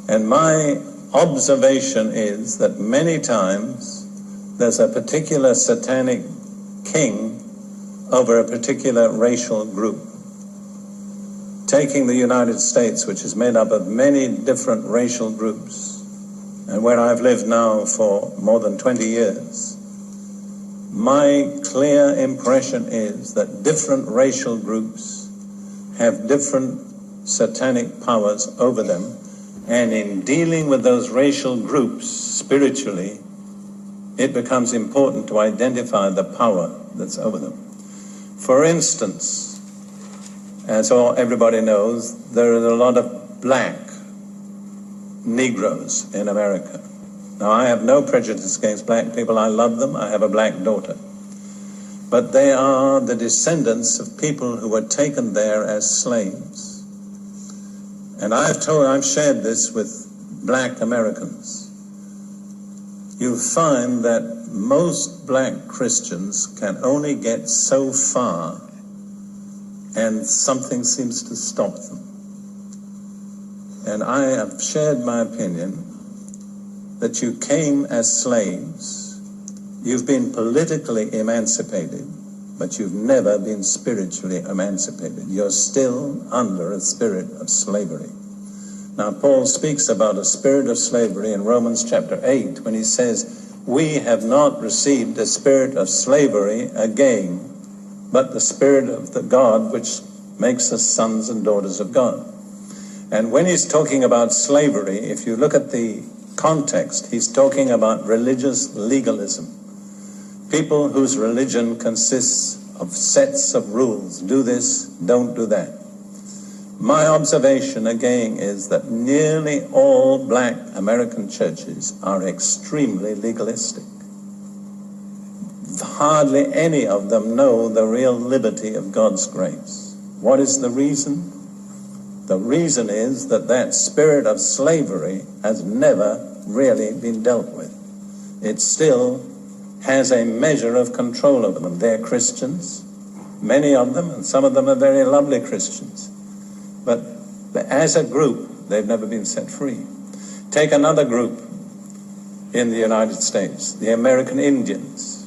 And my observation is that many times there's a particular satanic king over a particular racial group. Taking the United States, which is made up of many different racial groups, and where I've lived now for more than 20 years, my clear impression is that different racial groups have different satanic powers over them, and in dealing with those racial groups spiritually, it becomes important to identify the power that's over them. For instance, as everybody knows, there are a lot of black Negroes in America. Now, I have no prejudice against black people. I love them. I have a black daughter. But they are the descendants of people who were taken there as slaves. And I've shared this with black Americans. You'll find that most black Christians can only get so far, and something seems to stop them. And I have shared my opinion that you came as slaves, you've been politically emancipated, but you've never been spiritually emancipated. You're still under a spirit of slavery. Now, Paul speaks about a spirit of slavery in Romans chapter 8 when he says, we have not received the spirit of slavery again, but the spirit of the God which makes us sons and daughters of God. And when he's talking about slavery, if you look at the context, he's talking about religious legalism. People whose religion consists of sets of rules. Do this, don't do that. My observation again is that nearly all black American churches are extremely legalistic. Hardly any of them know the real liberty of God's grace. What is the reason? The reason is that that spirit of slavery has never really been dealt with. It still has a measure of control over them. They're Christians, many of them, and some of them are very lovely Christians. But as a group, they've never been set free. Take another group in the United States, the American Indians.